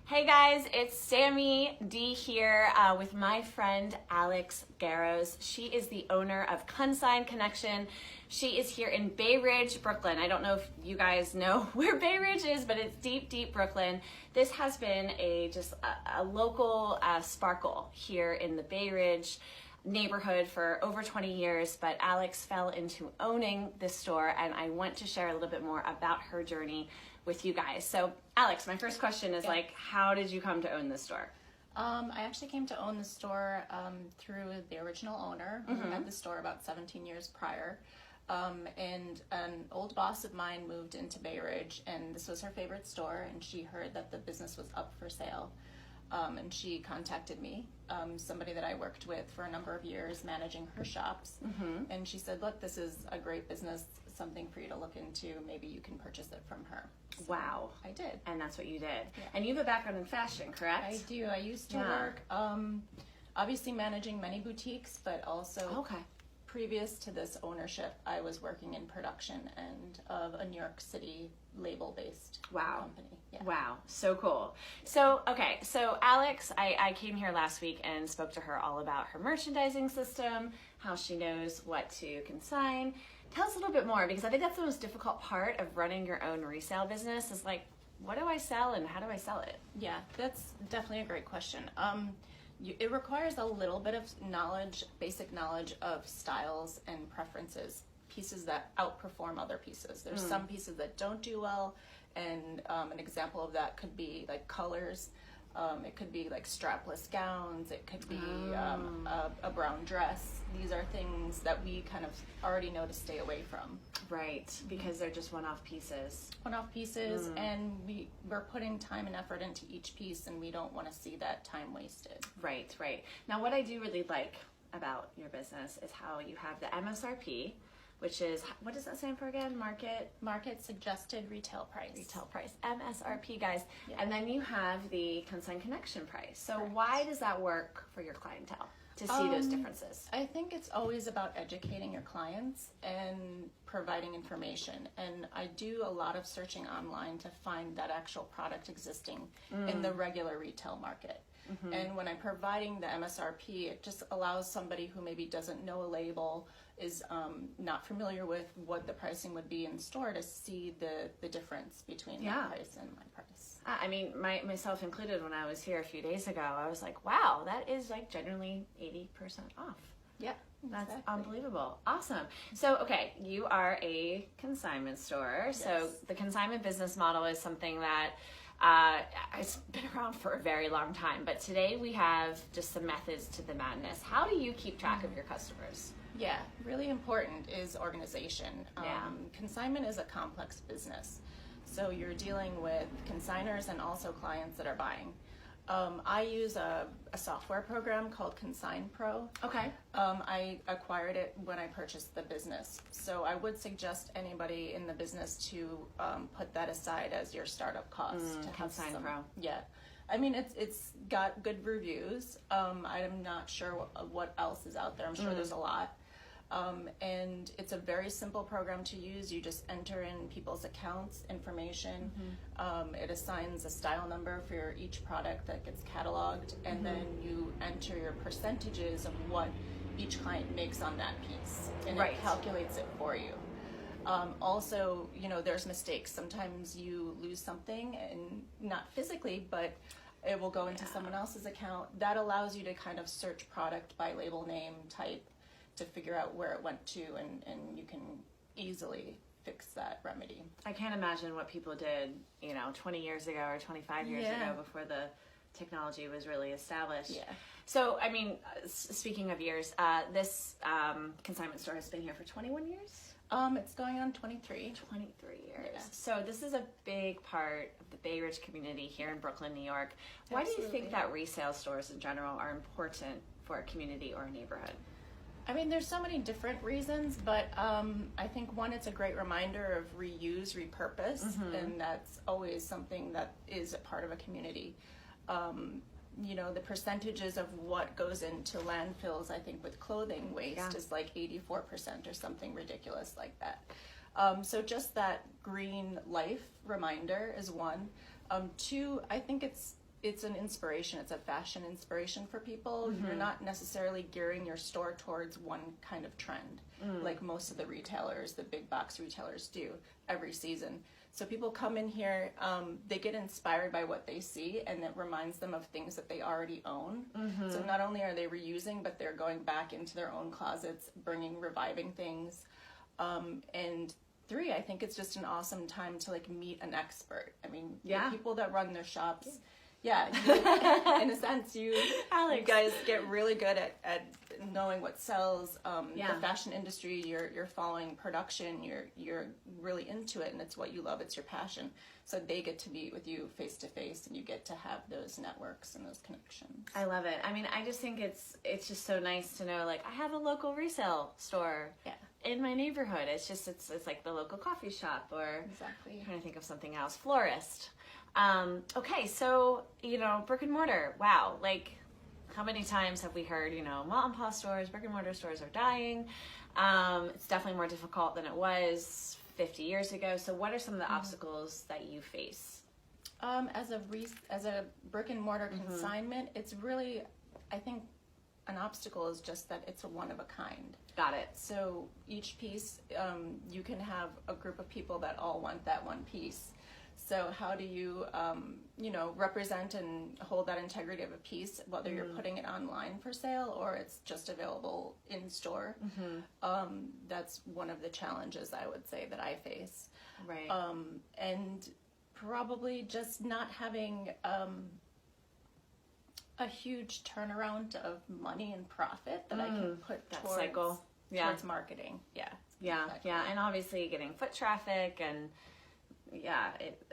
Hey guys, it's Sammy D here with my friend Alex Garros. She is the owner of Consign Connection. She is here in Bay Ridge, Brooklyn. I don't know if you guys know where Bay Ridge is, but it's deep, deep Brooklyn. This has been just a local sparkle here in the Bay Ridge neighborhood for over 20 years, but Alex fell into owning this store, and I want to share a little bit more about her journey with you guys. So Alex, my first question is how did you come to own this store? I actually came to own the store through the original owner who had the store about 17 years prior. And an old boss of mine moved into Bay Ridge, and this was her favorite store, and she heard that the business was up for sale. And she contacted me, somebody that I worked with for a number of years managing her shops. And she said, look, this is a great business, something for you to look into. Maybe you can purchase it from her. So wow. I did. And that's what you did. Yeah. And you have a background in fashion, correct? I do. I used to work, obviously managing many boutiques, but also previous to this ownership, I was working in production and of a New York City label-based company. Yeah. Wow, so cool. So Alex, I came here last week and spoke to her all about her merchandising system, how she knows what to consign. Tell us a little bit more, because I think that's the most difficult part of running your own resale business is like, what do I sell and how do I sell it? Yeah, that's definitely a great question. It requires a little bit of knowledge, basic knowledge of styles and preferences, pieces that outperform other pieces. There's some pieces that don't do well, and an example of that could be like colors. It could be like strapless gowns. It could be a brown dress. These are things that we kind of already know to stay away from. Right, because they're just one-off pieces. One-off pieces, and we're putting time and effort into each piece, and we don't want to see that time wasted. Right, right. Now, what I do really like about your business is how you have the MSRP, which is, what does that stand for again? Market suggested retail price. Retail price, MSRP, guys. Yeah. And then you have the Consign Connection price. So why does that work for your clientele to see those differences? I think it's always about educating your clients and providing information. And I do a lot of searching online to find that actual product existing in the regular retail market. And when I'm providing the MSRP, it just allows somebody who maybe doesn't know a label, is not familiar with what the pricing would be in store, to see the difference between that price and my price. I mean, myself included, when I was here a few days ago, I was like, wow, that is like generally 80% off. Yeah. That's unbelievable. Awesome. So, okay, you are a consignment store. Yes. So the consignment business model is something that it's been around for a very long time, but today we have just some methods to the madness. How do you keep track of your customers? Yeah, really important is organization. Consignment is a complex business. So you're dealing with consigners and also clients that are buying. I use a software program called Consign Pro. Okay. I acquired it when I purchased the business. So I would suggest anybody in the business to put that aside as your startup cost. To Consign Pro. Yeah. I mean, it's got good reviews. I'm not sure what else is out there. I'm sure there's a lot. And it's a very simple program to use. You just enter in people's accounts information. It assigns a style number for each product that gets cataloged, and then you enter your percentages of what each client makes on that piece, and it calculates it for you. Also, there's mistakes. Sometimes you lose something, and not physically, but it will go into someone else's account. That allows you to kind of search product by label name, type, to figure out where it went to, and you can easily fix that remedy. I can't imagine what people did, 20 years ago or 25 years ago, before the technology was really established. Yeah. So, I mean, speaking of years, this consignment store has been here for 21 years? It's going on 23. 23 years. Yeah. So this is a big part of the Bay Ridge community here in Brooklyn, New York. Why do you think that resale stores in general are important for a community or a neighborhood? I mean, there's so many different reasons, but I think one, it's a great reminder of reuse, repurpose, and that's always something that is a part of a community. The percentages of what goes into landfills, I think with clothing waste is like 84% or something ridiculous like that. So just that green life reminder is one. Two, I think it's it's an inspiration. It's a fashion inspiration for people. You're not necessarily gearing your store towards one kind of trend, like most of the retailers, the big box retailers do every season. So people come in here, they get inspired by what they see, and it reminds them of things that they already own. So not only are they reusing, but they're going back into their own closets, reviving things. And 3, I think it's just an awesome time to like meet an expert. I mean, the people that run their shops, in a sense, you guys get really good at knowing what sells. The fashion industry, you're following production, you're really into it, and it's what you love, it's your passion. So they get to meet with you face to face, and you get to have those networks and those connections. I love it. I mean, I just think it's just so nice to know, like, I have a local resale store in my neighborhood. It's just, it's like the local coffee shop, or Exactly. I'm trying to think of something else, florist. Okay, so, brick and mortar, wow, like, how many times have we heard, mom and pop stores, brick and mortar stores are dying. It's definitely more difficult than it was 50 years ago. So what are some of the obstacles that you face? As a brick and mortar consignment, it's really, I think, an obstacle is just that it's a one of a kind. Got it. So each piece, you can have a group of people that all want that one piece. So how do you, represent and hold that integrity of a piece, whether you're putting it online for sale or it's just available in store? That's one of the challenges, I would say, that I face. Right. And probably just not having a huge turnaround of money and profit that I can put towards marketing. Yeah, and obviously getting foot traffic and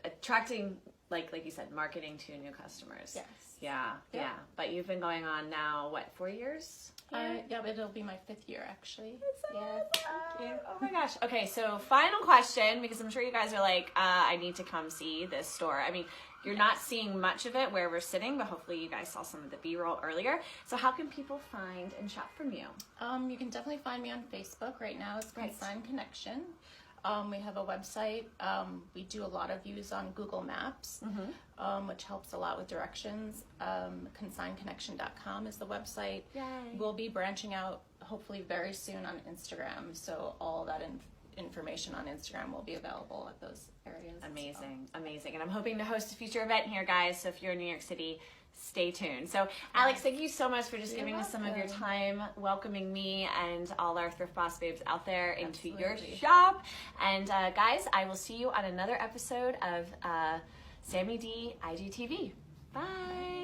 attracting, like you said, marketing to new customers. Yes. Yeah. But you've been going on now, what, 4 years? But it'll be my 5th year, actually. Thank you. Oh my gosh. Okay, so final question, because I'm sure you guys are like, I need to come see this store. I mean, you're not seeing much of it where we're sitting, but hopefully you guys saw some of the B-roll earlier. So how can people find and shop from you? You can definitely find me on Facebook right now. It's Consign Connection. We have a website. We do a lot of use on Google Maps, which helps a lot with directions. ConsignConnection.com is the website. Yay. We'll be branching out hopefully very soon on Instagram, so all that information on Instagram will be available at those areas. Amazing. And I'm hoping to host a future event here, guys, so if you're in New York City, stay tuned. So, Alex, thank you so much for just giving us some of your time, welcoming me and all our Thrift Boss babes out there into your shop. And guys, I will see you on another episode of Sammy D IGTV. Bye.